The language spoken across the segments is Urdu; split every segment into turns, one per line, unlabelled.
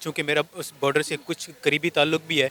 چونکہ میرا اس بارڈر سے کچھ قریبی تعلق بھی ہے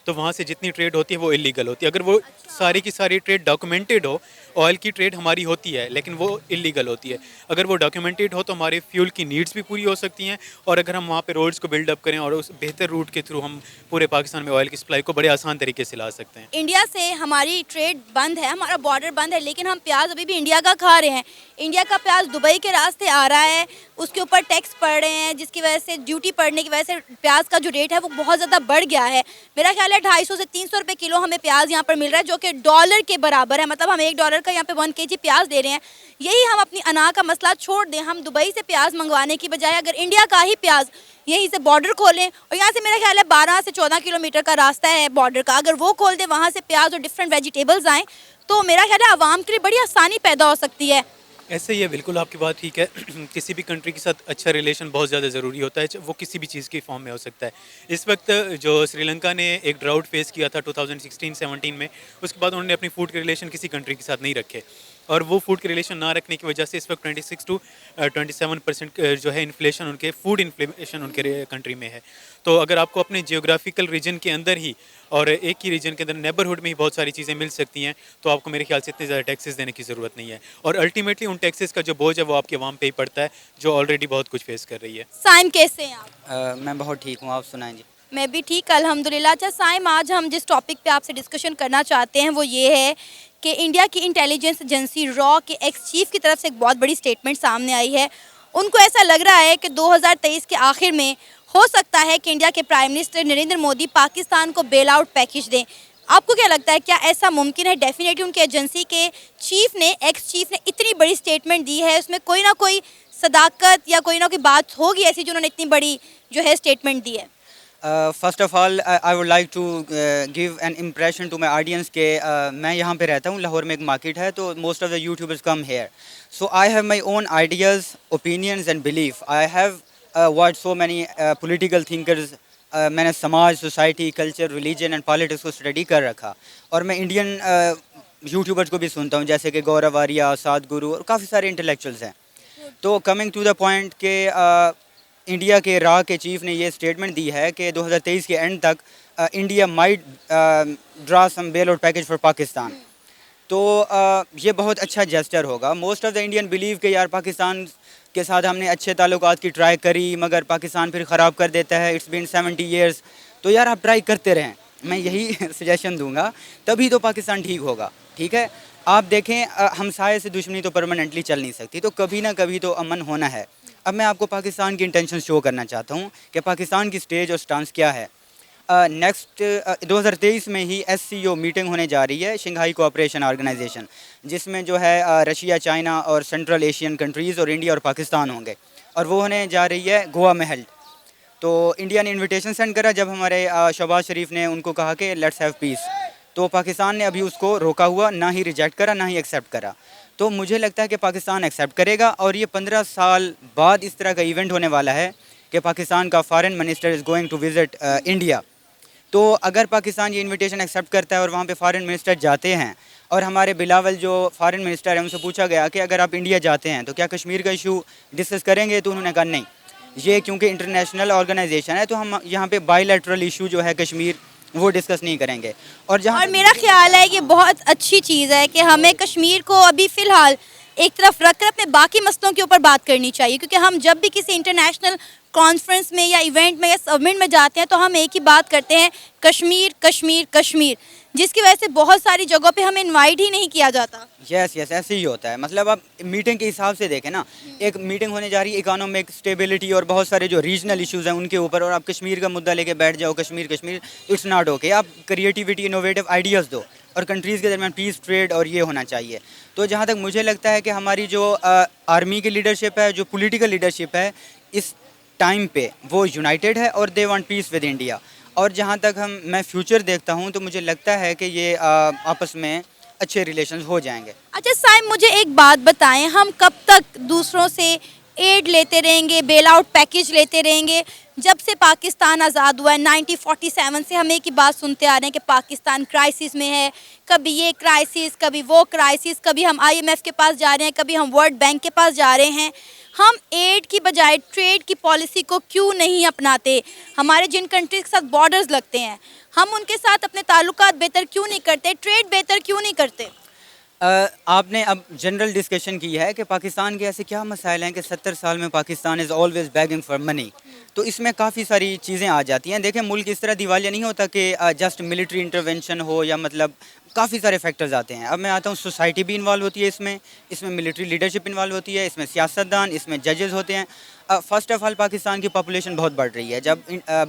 تو وہاں سے جتنی ٹریڈ ہوتی ہے وہ اللیگل ہوتی ہے. اگر وہ ساری کی ساری ٹریڈ ڈاکومنٹڈ ہو, آئل کی ٹریڈ ہماری ہوتی ہے لیکن وہ اللیگل ہوتی ہے. اگر وہ ڈاکومنٹڈ ہو تو ہمارے فیول کی نیڈس بھی پوری ہو سکتی ہیں, اور اگر ہم وہاں پہ روڈز کو بلڈ اپ کریں اور اس بہتر روٹ کے تھرو ہم پورے پاکستان میں آئل کی سپلائی کو بڑے آسان طریقے سے لا سکتے ہیں.
انڈیا سے ہماری ٹریڈ بند ہے, ہمارا بارڈر بند ہے, لیکن ہم پیاز ابھی بھی انڈیا کا کھا رہے ہیں. انڈیا کا پیاز دبئی کے راستے آ رہا ہے, اس کے اوپر ٹیکس پڑ رہے ہیں, جس کی وجہ سے ڈیوٹی پڑنے کی وجہ سے پیاز کا جو ریٹ ہے وہ بہت زیادہ بڑھ گیا ہے. میرا خیال ہے 250 سے 300 روپے کلو ہمیں پیاز یہاں پر مل رہا ہے, جو کہ ڈالر کے برابر ہے. مطلب ہم $1 کا یہاں پہ 1 kg پیاز دے رہے ہیں. یہی ہم اپنی انا کا مسئلہ چھوڑ دیں, ہم دبئی سے پیاز منگوانے کی بجائے اگر انڈیا کا ہی پیاز یہیں سے بارڈر کھولیں, اور یہاں سے میرا خیال ہے 12 سے 14 کلومیٹر کا راستہ ہے بارڈر کا, اگر وہ کھول دیں, وہاں سے پیاز اور ڈفرینٹ ویجیٹیبلز آئیں, تو میرا خیال ہے عوام کے لیے بڑی آسانی پیدا ہو سکتی ہے.
ایسے ہی ہے, بالکل آپ کی بات ٹھیک ہے. کسی بھی کنٹری کے ساتھ اچھا ریلیشن بہت زیادہ ضروری ہوتا ہے, وہ کسی بھی چیز کی فارم میں ہو سکتا ہے. اس وقت جو سری لنکا نے ایک ڈراؤٹ فیس کیا تھا 2016-17 میں, اس کے بعد انہوں نے اپنی فوڈ کے ریلیشن کسی کنٹری کے ساتھ نہیں رکھے, اور وہ فوڈ کے ریلیشن نہ رکھنے کی وجہ سے اس وقت 26 to 27% جو ہے انفلیشن ان کے فوڈ انفلیشن ان کے کنٹری میں ہے. تو اگر آپ کو اپنے جیوگرافیکل ریجن کے اندر ہی اور ایک ہی ریجن کے اندر نیبرہڈ میں ہی بہت ساری چیزیں مل سکتی ہیں, تو آپ کو میرے خیال سے اتنے زیادہ ٹیکسز دینے کی ضرورت نہیں ہے, اور الٹیمیٹلی ان ٹیکسز کا جو بوجھ ہے وہ آپ کے عوام پہ ہی پڑتا ہے, جو آلریڈی بہت کچھ فیس کر رہی ہے.
سائم کیسے ہیں آپ؟
میں بہت ٹھیک ہوں, آپ سنائیں جی.
میں بھی ٹھیک الحمدللہ. اچھا سائم, آج ہم جس ٹاپک پہ آپ سے ڈسکشن کرنا چاہتے ہیں وہ یہ ہے کہ انڈیا کی انٹیلیجنس ایجنسی را کے ایکس چیف کی طرف سے ایک بہت بڑی سٹیٹمنٹ سامنے آئی ہے. ان کو ایسا لگ رہا ہے کہ 2023 کے آخر میں ہو سکتا ہے کہ انڈیا کے پرائم منسٹر نریندر مودی پاکستان کو بیل آؤٹ پیکج دیں. آپ کو کیا لگتا ہے, کیا ایسا ممکن ہے؟ ڈیفینیٹلی ان کی ایجنسی کے چیف نے, ایکس چیف نے اتنی بڑی سٹیٹمنٹ دی ہے, اس میں کوئی نہ کوئی صداقت یا کوئی نہ کوئی بات ہوگی ایسی جو انہوں نے اتنی بڑی جو ہے سٹیٹمنٹ دی ہے.
First of all I would like to give an impression to my audience کہ میں یہاں پہ رہتا ہوں, لاہور میں ایک مارکیٹ ہے, تو most of the YouTubers come here. So I have my own ideas, opinions and belief. I have watch so many political thinkers. میں نے سماج, society, culture, religion and politics کو اسٹڈی کر رکھا, اور میں انڈین یوٹیوبرز کو بھی سنتا ہوں, جیسے کہ گورو آریہ, سادھ گرو, اور کافی سارے انٹلیکچوئلز ہیں. تو کمنگ ٹو دا پوائنٹ کہ انڈیا کے را کے چیف نے یہ اسٹیٹمنٹ دی ہے کہ 2023 کے اینڈ تک India might draw some bail out package for Pakistan. تو یہ بہت اچھا جسچر ہوگا. Most of the Indian believe کہ یار پاکستان کے ساتھ ہم نے اچھے تعلقات کی ٹرائی کری, مگر پاکستان پھر خراب کر دیتا ہے. It's been 70 years. تو یار آپ ٹرائی کرتے رہیں, میں یہی سجیشن دوں گا, تبھی تو پاکستان ٹھیک ہوگا. ٹھیک ہے, آپ دیکھیں ہمسائے سے دشمنی تو پرماننٹلی چل نہیں سکتی, تو کبھی نہ کبھی تو امن ہونا ہے. اب میں آپ کو پاکستان کی انٹینشن شو کرنا چاہتا ہوں کہ پاکستان کی سٹیج اور سٹانس کیا ہے. نیکسٹ 2023 میں ہی SCO میٹنگ ہونے جا رہی ہے, شنگھائی کوآپریشن آرگنائزیشن, جس میں جو ہے رشیا, چائنا اور سینٹرل ایشین کنٹریز اور انڈیا اور پاکستان ہوں گے, اور وہ ہونے جا رہی ہے گوا میں ہیلڈ. تو انڈیا نے انویٹیشن سینڈ کرا جب ہمارے شہباز شریف نے ان کو کہا کہ لیٹس ہیو پیس. تو پاکستان نے ابھی اس کو روکا ہوا, نہ ہی ریجیکٹ کرا نہ ہی ایکسیپٹ کرا. تو مجھے لگتا ہے کہ پاکستان ایکسیپٹ کرے گا, اور یہ 15 سال بعد اس طرح کا ایونٹ ہونے والا ہے کہ پاکستان کا foreign minister is going to visit India. تو اگر پاکستان یہ انویٹیشن ایکسیپٹ کرتا ہے اور وہاں پہ فارن منسٹر جاتے ہیں, اور ہمارے بلاول جو فارن منسٹر ہیں ان سے پوچھا گیا کہ اگر آپ انڈیا جاتے ہیں تو کیا کشمیر کا ایشو ڈسکس کریں گے, تو انہوں نے کہا نہیں, یہ کیونکہ انٹرنیشنل آرگنائزیشن ہے تو ہم یہاں پہ بائی لیٹرل ایشو جو ہے کشمیر وہ ڈسکس نہیں کریں گے. اور
میرا خیال ہے یہ بہت اچھی چیز ہے کہ ہمیں کشمیر کو ابھی فی الحال ایک طرف رکھ کر اپنے باقی مسئلوں کے اوپر بات کرنی چاہیے, کیونکہ ہم جب بھی کسی انٹرنیشنل کانفرنس میں یا ایونٹ میں یا سبمٹ میں جاتے ہیں تو ہم ایک ہی بات کرتے ہیں, کشمیر کشمیر کشمیر, جس کی وجہ سے بہت ساری جگہوں پہ ہمیں انوائٹ ہی نہیں کیا جاتا.
یس ایسے ہی ہوتا ہے. مطلب آپ میٹنگ کے حساب سے دیکھیں نا, ایک میٹنگ ہونے جا رہی ہے اکانومک اسٹیبلٹی اور بہت سارے جو ریجنل ایشوز ہیں ان کے اوپر, اور آپ کشمیر کا مدعا لے کے بیٹھ جاؤ, Kashmir Kashmir, it's not okay. آپ کریٹیوٹی, انوویٹو آئیڈیاز دو, اور کنٹریز کے درمیان پیس, ٹریڈ اور یہ ہونا چاہیے. تو جہاں تک مجھے لگتا ہے کہ ہماری جو آرمی کی لیڈرشپ ہے, جو پولیٹیکل لیڈرشپ ہے, اس ٹائم پہ وہ یونائٹیڈ ہے اور they want peace with India. اور جہاں تک میں فیوچر دیکھتا ہوں تو مجھے لگتا ہے کہ یہ آپس میں اچھے ریلیشنز ہو جائیں گے.
اچھا سائم, مجھے ایک بات بتائیں, ہم کب تک دوسروں سے ایڈ لیتے رہیں گے, بیل آؤٹ پیکیج لیتے رہیں گے. جب سے پاکستان آزاد ہوا ہے 1947 سے ہم ایک ہی بات سنتے آ رہے ہیں کہ پاکستان کرائسس میں ہے, کبھی یہ کرائسس, کبھی وہ کرائسس, کبھی ہم IMF کے پاس جا رہے ہیں, کبھی ہم ورلڈ بینک کے پاس جا رہے ہیں. ہم ایڈ کی بجائے ٹریڈ کی پالیسی کو کیوں نہیں اپناتے؟ ہمارے جن کنٹریز کے ساتھ بارڈرز لگتے ہیں, ہم ان کے ساتھ اپنے تعلقات بہتر کیوں نہیں کرتے, ٹریڈ بہتر کیوں نہیں کرتے؟
آپ نے اب جنرل ڈسکشن کی ہے کہ پاکستان کے ایسے کیا مسائل ہیں کہ 70 سال میں Pakistan is always begging for money. تو اس میں کافی ساری چیزیں آ جاتی ہیں. دیکھیں ملک اس طرح دیوالیہ نہیں ہوتا کہ جسٹ ملٹری انٹرونشن ہو, یا مطلب کافی سارے فیکٹرز آتے ہیں. اب میں آتا ہوں, سوسائٹی بھی انوالو ہوتی ہے اس میں ملٹری لیڈرشپ انوالو ہوتی ہے, اس میں سیاستدان, اس میں ججز ہوتے ہیں. فرسٹ آف آل پاکستان کی پاپولیشن بہت بڑھ رہی ہے. جب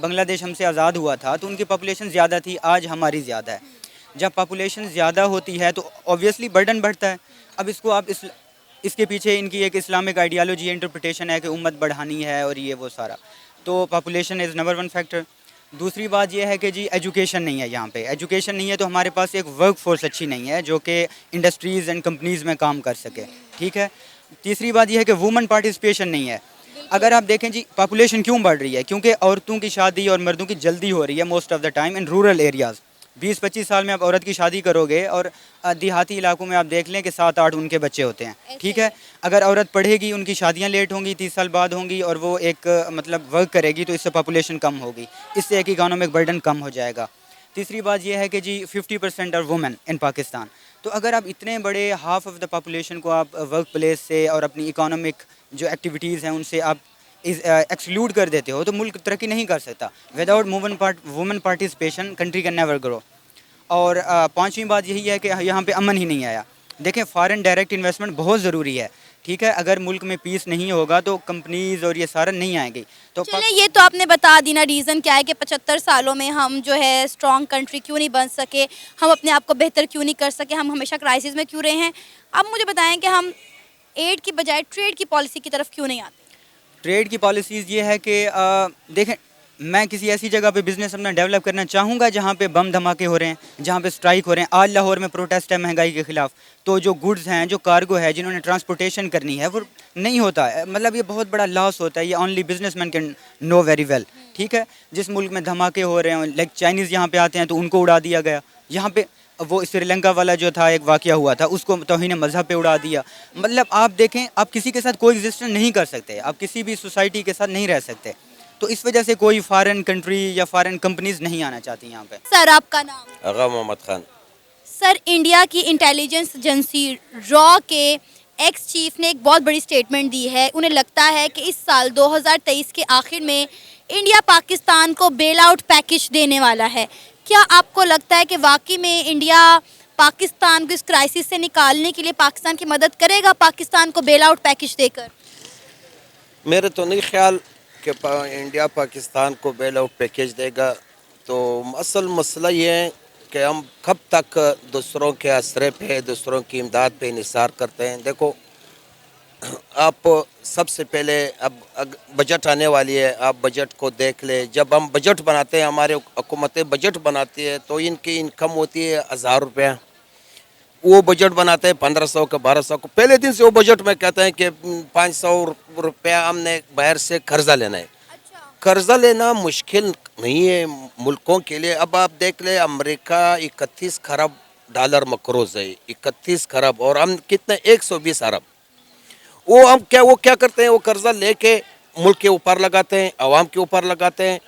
بنگلہ دیش ہم سے آزاد ہوا تھا تو ان کی پاپولیشن زیادہ تھی, آج ہماری زیادہ ہے. جب پاپولیشن زیادہ ہوتی ہے تو اوبویسلی برڈن بڑھتا ہے. اب اس کو آپ اس کے پیچھے ان کی ایک اسلامک آئیڈیالوجی انٹرپریٹیشن ہے کہ امت بڑھانی ہے اور یہ وہ سارا, تو پاپولیشن از نمبر 1 فیکٹر. دوسری بات یہ ہے کہ جی ایجوکیشن نہیں ہے یہاں پہ. ایجوکیشن نہیں ہے تو ہمارے پاس ایک ورک فورس اچھی نہیں ہے جو کہ انڈسٹریز اینڈ کمپنیز میں کام کر سکے. ٹھیک ہے. تیسری بات یہ ہے کہ وومن پارٹیسپیشن نہیں ہے. اگر آپ دیکھیں جی پاپولیشن کیوں بڑھ رہی ہے, کیونکہ عورتوں کی شادی اور مردوں کی جلدی ہو رہی ہے most of the time in rural areas. 20-25 سال میں آپ عورت کی شادی کرو گے اور دیہاتی علاقوں میں آپ دیکھ لیں کہ 7-8 ان کے بچے ہوتے ہیں. ٹھیک ہے. اگر عورت پڑھے گی, ان کی شادیاں لیٹ ہوں گی, 30 سال بعد ہوں گی, اور وہ ایک مطلب ورک کرے گی, تو اس سے پاپولیشن کم ہوگی, اس سے ایک اکانومک برڈن کم ہو جائے گا. تیسری بات یہ ہے کہ جی 50% آر وومن ان پاکستان. تو اگر آپ اتنے بڑے ہاف آف دا پاپولیشن کو آپ ورک پلیس سے اور اپنی اکانومک جو ایکٹیویٹیز ہیں ان سے آپ ایکسکلوڈ کر دیتے ہو تو ملک ترقی نہیں کر سکتا. Without women participation country can never grow. اور پانچویں بات یہی ہے کہ یہاں پہ امن ہی نہیں آیا. دیکھیں فارن ڈائریکٹ انویسٹمنٹ بہت ضروری ہے. ٹھیک ہے. اگر ملک میں پیس نہیں ہوگا تو کمپنیز اور یہ سارا نہیں آئیں گی. تو
چلیں یہ تو آپ نے بتا دی نا ریزن کیا ہے کہ 75 سالوں میں ہم جو ہے اسٹرانگ کنٹری کیوں نہیں بن سکے, ہم اپنے آپ کو بہتر کیوں نہیں کر سکے, ہم ہمیشہ کرائسس میں کیوں رہے ہیں. اب مجھے بتائیں کہ ہم ایڈ کی بجائے ٹریڈ کی پالیسی کی طرف کیوں نہیں آتے؟
ٹریڈ کی پالیسیز یہ ہے کہ دیکھیں میں کسی ایسی جگہ پہ بزنس اپنا ڈیولپ کرنا چاہوں گا جہاں پہ بم دھماکے ہو رہے ہیں, جہاں پہ اسٹرائک ہو رہے ہیں. آج لاہور میں پروٹیسٹ ہے مہنگائی کے خلاف, تو جو گڈز ہیں, جو کارگو ہے, جنہوں نے ٹرانسپورٹیشن کرنی ہے, وہ نہیں ہوتا ہے. مطلب یہ بہت بڑا لاس ہوتا ہے. یہ only businessman can know very well. ٹھیک ہے. جس ملک میں دھماکے ہو رہے ہیں, لائک چائنیز یہاں پہ آتے ہیں تو ان کو اڑا دیا گیا. یہاں پہ وہ سری لنکا والا جو تھا ایک واقعہ ہوا تھا, اس کو توہین مذہب پہ اڑا دیا. مطلب آپ دیکھیں آپ کسی کے ساتھ کوئی ایگزسٹنس نہیں کر سکتے, آپ کسی بھی سوسائٹی کے ساتھ نہیں رہ سکتے. تو اس وجہ سے کوئی فارن کنٹری یا فارن کمپنیز نہیں آنا چاہتی یہاں پہ.
سر آپ کا نام؟
آغا محمد خان.
سر انڈیا کی انٹیلیجنس ایجنسی را کے ایکس چیف نے ایک بہت بڑی سٹیٹمنٹ دی ہے. انہیں لگتا ہے کہ اس سال 2023 کے آخر میں انڈیا پاکستان کو بیل آؤٹ پیکیج دینے والا ہے. کیا آپ کو لگتا ہے کہ واقعی میں انڈیا پاکستان کو اس کرائسس سے نکالنے کے لیے پاکستان کی مدد کرے گا پاکستان کو بیل آؤٹ پیکیج دے کر؟
میرے تو نہیں خیال کہ انڈیا پاکستان کو بیل آؤٹ پیکیج دے گا. تو اصل مسئلہ یہ ہے کہ ہم کب تک دوسروں کے اسرے پہ, دوسروں کی امداد پہ انحصار کرتے ہیں. دیکھو آپ سب سے پہلے اب بجٹ آنے والی ہے, آپ بجٹ کو دیکھ لیں. جب ہم بجٹ بناتے ہیں, ہمارے حکومتیں بجٹ بناتی ہے, تو ان کی انکم ہوتی ہے 1000 روپیہ. وہ بجٹ بناتے ہیں 1500 کا 1200 کو. پہلے دن سے وہ بجٹ میں کہتے ہیں کہ 500 روپیہ ہم نے باہر سے قرضہ لینا ہے. قرضہ لینا مشکل نہیں ہے ملکوں کے لیے. اب آپ دیکھ لیں امریکہ 31 خرب ڈالر مقروض ہے, 31 خرب, اور ہم کتنے 120 ارب. وہ کیا کرتے ہیں, وہ قرضہ لے کے ملک کے اوپر لگاتے ہیں, عوام کے اوپر لگاتے ہیں,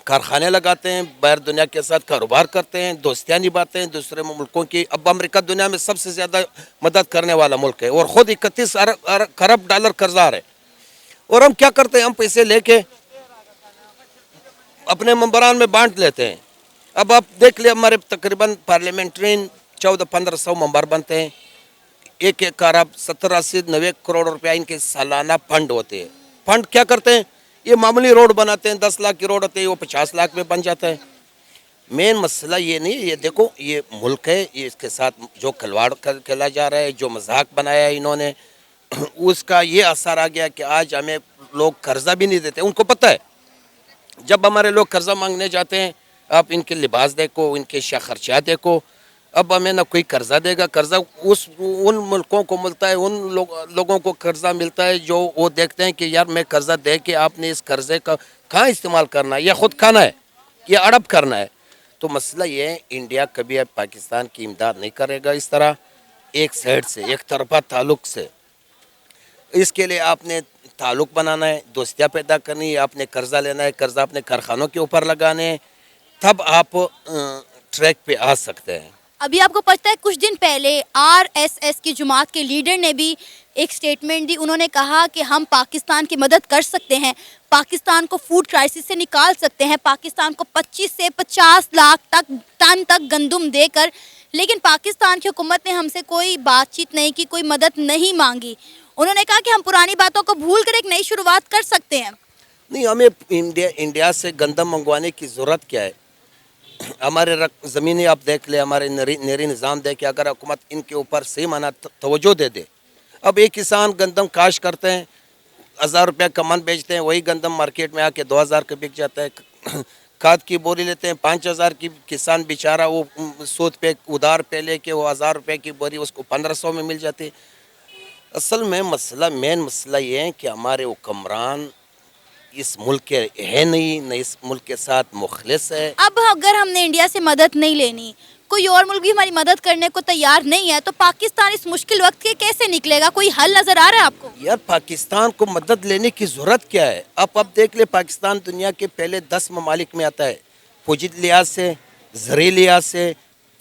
کارخانے لگاتے ہیں, باہر دنیا کے ساتھ کاروبار کرتے ہیں, دوستیاں نبھاتے ہیں دوسرے ملکوں کی. اب امریکہ دنیا میں سب سے زیادہ مدد کرنے والا ملک ہے, اور خود 31 خرب ڈالر قرضہ ہے. اور ہم کیا کرتے ہیں, ہم پیسے لے کے اپنے ممبران میں بانٹ لیتے ہیں. اب آپ دیکھ لیں ہمارے تقریباً پارلیمنٹرین 1400-1500 ممبر بنتے ہیں. ایک ارب 70-80-90 کروڑ روپیہ ان کے سالانہ فنڈ ہوتے ہیں. فنڈ کیا کرتے ہیں, یہ معمولی روڈ بناتے ہیں, 10 لاکھ کی روڈ ہوتے ہیں, وہ 50 لاکھ میں بن جاتا ہے. مین مسئلہ یہ نہیں, یہ دیکھو یہ ملک ہے, یہ اس کے ساتھ جو کھلواڑ کھیلا جا رہا ہے, جو مذاق بنایا ہے انہوں نے, اس کا یہ اثر آ گیا کہ آج ہمیں لوگ قرضہ بھی نہیں دیتے. ان کو پتہ ہے جب ہمارے لوگ قرضہ مانگنے جاتے ہیں, آپ ان کے لباس دیکھو, ان کے خرچات دیکھو, اب ہمیں نہ کوئی قرضہ دے گا. قرضہ ان ملکوں کو ملتا ہے, ان لوگوں کو قرضہ ملتا ہے جو وہ دیکھتے ہیں کہ یار میں قرضہ دے کے آپ نے اس قرضے کا کہاں استعمال کرنا ہے, یا خود کھانا ہے یا اڑپ کرنا ہے. تو مسئلہ یہ ہے, انڈیا کبھی اب پاکستان کی امداد نہیں کرے گا اس طرح ایک سائڈ سے, ایک طرفہ تعلق سے. اس کے لیے آپ نے تعلق بنانا ہے, دوستیاں پیدا کرنی ہے, آپ نے قرضہ لینا ہے, قرضہ اپنے کارخانوں کے اوپر لگانے ہیں, تب آپ ٹریک پہ آ سکتے ہیں.
ابھی آپ کو پتہ ہے کچھ دن پہلے RSS کی جماعت کے لیڈر نے بھی ایک سٹیٹمنٹ دی. انہوں نے کہا کہ ہم پاکستان کی مدد کر سکتے ہیں, پاکستان کو فوڈ کرائسس سے نکال سکتے ہیں, پاکستان کو 25 سے 50 لاکھ ٹن تک گندم دے کر. لیکن پاکستان کی حکومت نے ہم سے کوئی بات چیت نہیں کی, کوئی مدد نہیں مانگی. انہوں نے کہا کہ ہم پرانی باتوں کو بھول کر ایک نئی شروعات کر سکتے ہیں.
نہیں, ہمیں انڈیا سے گندم منگوانے کی ضرورت کیا ہے؟ ہمارے زمینیں آپ دیکھ لیں, ہمارے نری نظام دیکھیں, اگر حکومت ان کے اوپر صحیح معنی توجہ دے دے. اب ایک کسان گندم کاشت کرتے ہیں, 1000 روپے کا من بیچتے ہیں, وہی گندم مارکیٹ میں آ کے 2000 کا بک جاتا ہے. کھاد کی بوری لیتے ہیں 5000 کی, کسان بیچارہ وہ سود پہ ادھار پہ لے کے وہ 1000 روپے کی بوری اس کو 1500 میں مل جاتی. اصل میں مین مسئلہ یہ ہے کہ ہمارے حکمران اس ملک کے ہے نہیں, نہ اس ملک کے ساتھ مخلص ہے.
اب اگر ہم نے انڈیا سے مدد نہیں لینی, کوئی اور ملک بھی ہماری مدد کرنے کو تیار نہیں ہے, تو پاکستان اس مشکل وقت کے کیسے نکلے گا؟ کوئی حل نظر آ رہا ہے آپ کو؟
یار پاکستان کو مدد لینے کی ضرورت کیا ہے؟ آپ دیکھ لیں, پاکستان دنیا کے پہلے 10 ممالک میں آتا ہے, فوجی لحاظ سے, زرعی لحاظ سے,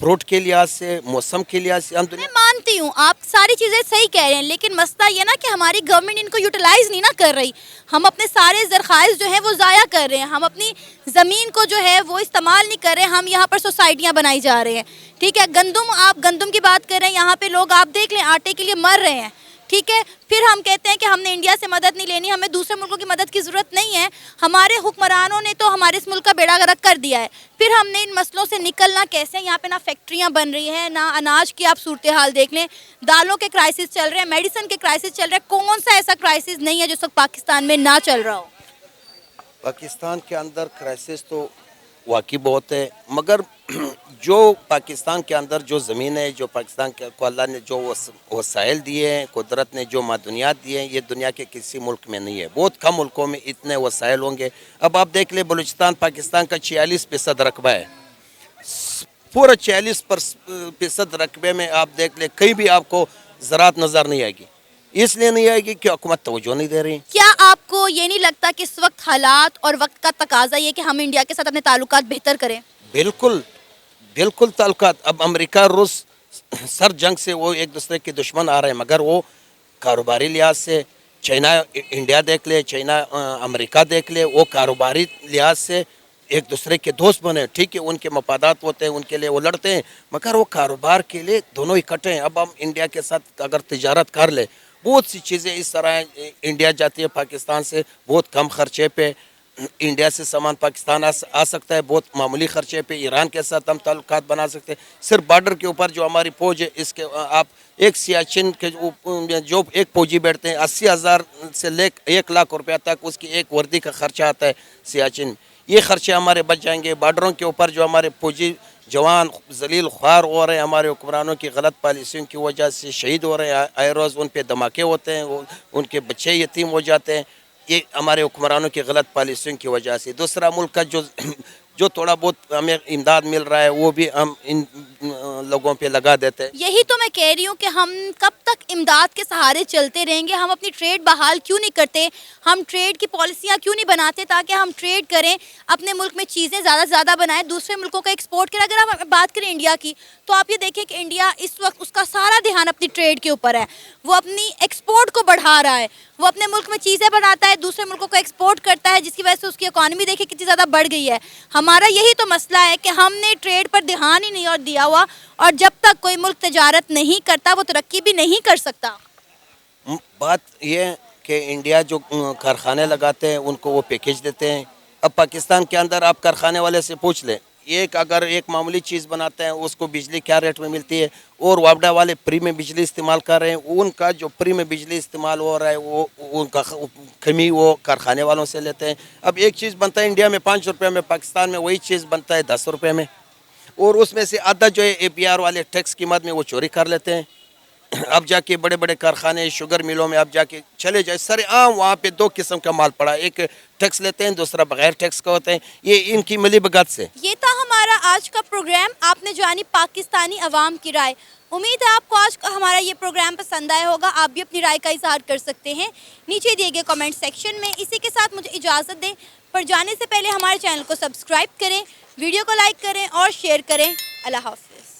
فروٹ کے لحاظ سے, موسم کے لحاظ سے. ہم
میں مانتی ہوں آپ ساری چیزیں صحیح کہہ رہے ہیں, لیکن مسئلہ یہ نا کہ ہماری گورنمنٹ ان کو یوٹیلائز نہیں نا کر رہی. ہم اپنے سارے ذرخائز جو ہیں وہ ضائع کر رہے ہیں, ہم اپنی زمین کو جو ہے وہ استعمال نہیں کر رہے, ہم یہاں پر سوسائٹیاں بنائی جا رہے ہیں. ٹھیک ہے, آپ گندم کی بات کر رہے ہیں, یہاں پہ لوگ آپ دیکھ لیں آٹے کے لیے مر رہے ہیں. ٹھیک ہے, پھر ہم کہتے ہیں کہ ہم نے انڈیا سے مدد نہیں لینی, ہمیں دوسرے ملکوں کی مدد کی ضرورت نہیں ہے. ہمارے حکمرانوں نے تو ہمارے اس ملک کا بیڑا غرق کر دیا ہے. پھر ہم نے ان مسئلوں سے نکلنا کیسے؟ یہاں پہ نہ فیکٹریاں بن رہی ہیں, نہ اناج کی آپ صورتحال دیکھ لیں, دالوں کے کرائسس چل رہے ہیں, میڈیسن کے کرائسس چل رہے ہیں. کون سا ایسا کرائسس نہیں ہے جو اس وقت پاکستان میں نہ چل رہا ہو؟
پاکستان کے اندر کرائسس تو واقعی بہت ہے, مگر جو پاکستان کے اندر جو زمین ہے, جو پاکستان کو اللہ نے جو وسائل دیے ہیں, قدرت نے جو معدنیات دیے ہیں, یہ دنیا کے کسی ملک میں نہیں ہے. بہت کم ملکوں میں اتنے وسائل ہوں گے. اب آپ دیکھ لیں, بلوچستان پاکستان کا 46% رقبہ ہے. پورا 46% رقبے میں آپ دیکھ لیں, کہیں بھی آپ کو زراعت نظر نہیں آئے گی. اس لیے نہیں آئے گی کہ حکومت توجہ نہیں دے رہی.
کیا آپ کو یہ نہیں لگتا کہ اس وقت حالات اور وقت کا تقاضا یہ کہ ہم انڈیا کے ساتھ اپنے تعلقات بہتر کریں؟
بالکل تعلقات. اب امریکہ روس سر جنگ سے وہ ایک دوسرے کے دشمن آ رہے ہیں, مگر وہ کاروباری لحاظ سے چائنا انڈیا دیکھ لے, چائنا امریکہ دیکھ لے, وہ کاروباری لحاظ سے ایک دوسرے کے دوست بنے. ٹھیک ہے, ان کے مفادات ہوتے ہیں, ان کے لیے وہ لڑتے ہیں, مگر وہ کاروبار کے لیے دونوں اکٹھے ہیں. اب ہم انڈیا کے ساتھ اگر تجارت کر لیں, بہت سی چیزیں اس طرح انڈیا جاتی ہے پاکستان سے بہت کم خرچے پہ, انڈیا سے سامان پاکستان آ سکتا ہے بہت معمولی خرچے پہ. ایران کے ساتھ ہم تعلقات بنا سکتے ہیں. صرف بارڈر کے اوپر جو ہماری فوج ہے, اس کے آپ ایک سیاچن کے جو ایک فوجی بیٹھتے ہیں, 80,000 سے لے 1 لاکھ روپیہ تک اس کی ایک وردی کا خرچہ آتا ہے سیاچن. یہ خرچے ہمارے بچ جائیں گے. بارڈروں کے اوپر جو ہمارے فوجی جوان ذلیل خوار ہو رہے ہیں, ہمارے حکمرانوں کی غلط پالیسیوں کی وجہ سے شہید ہو رہے ہیں, آئے روز ان پہ دھماکے ہوتے ہیں, ان کے بچے یتیم ہو جاتے ہیں, یہ ہمارے حکمرانوں کی غلط پالیسیوں کی وجہ سے. دوسرا ملک کا جو تھوڑا بہت ہمیں امداد مل رہا ہے وہ بھی ہم ان لوگوں پہ لگا دیتے ہیں.
یہی تو میں کہہ رہی ہوں کہ ہم کب تک امداد کے سہارے چلتے رہیں گے؟ ہم اپنی ٹریڈ بحال کیوں نہیں کرتے؟ ہم ٹریڈ کی پالیسیاں کیوں نہیں بناتے تاکہ ہم ٹریڈ کریں, اپنے ملک میں چیزیں زیادہ سے زیادہ بنائیں, دوسرے ملکوں کا ایکسپورٹ کریں؟ اگر ہم بات کریں انڈیا کی, تو آپ یہ دیکھیں کہ انڈیا اس وقت اس کا سارا دھیان اپنی ٹریڈ کے اوپر ہے. وہ اپنی ایکسپورٹ کو بڑھا رہا ہے, وہ اپنے ملک میں چیزیں بناتا ہے, دوسرے ملکوں کو ایکسپورٹ کرتا ہے, جس کی وجہ سے اس کی اکانومی دیکھیں کتنی زیادہ بڑھ گئی ہے. ہمارا یہی تو مسئلہ ہے کہ ہم نے ٹریڈ پر دھیان ہی نہیں اور دیا ہوا, اور جب تک کوئی ملک تجارت نہیں کرتا وہ ترقی بھی نہیں کر سکتا.
بات یہ ہے کہ انڈیا جو کارخانے لگاتے ہیں ان کو وہ پیکیج دیتے ہیں. اب پاکستان کے اندر آپ کارخانے والے سے پوچھ لیں, اگر ایک معمولی چیز بناتے ہیں اس کو بجلی کیا ریٹ میں ملتی ہے, اور وابڈا والے فری میں بجلی استعمال کر رہے ہیں, ان کا جو فری میں بجلی استعمال ہو رہا ہے وہ ان کا کمی وہ کارخانے والوں سے لیتے ہیں. اب ایک چیز بنتا ہے انڈیا میں 5 روپے میں, پاکستان میں وہی چیز بنتا ہے 10 روپے میں. اور اس میں سے آدھا جو ہے APR والے ٹیکس کی مد میں وہ چوری کر لیتے ہیں. اب جا کے بڑے بڑے کارخانے شوگر ملوں میں اب جا کے چلے جائے سر عام وہاں پہ دو قسم کا مال پڑا, ایک ٹیکس لیتے ہیں دوسرا بغیر ٹیکس کا ہوتا ہے. یہ ان کی ملی بھگت سے.
یہ تھا ہمارا آج کا پروگرام. آپ نے جانی پاکستانی عوام کی رائے. امید ہے آپ کو آج کا ہمارا یہ پروگرام پسند آیا ہوگا. آپ بھی اپنی رائے کا اظہار کر سکتے ہیں نیچے دیے گئے کمنٹ سیکشن میں. اسی کے ساتھ مجھے اجازت دیں, پر جانے سے پہلے ہمارے چینل کو سبسکرائب کریں, ویڈیو کو لائک کریں اور شیئر کریں. اللہ حافظ.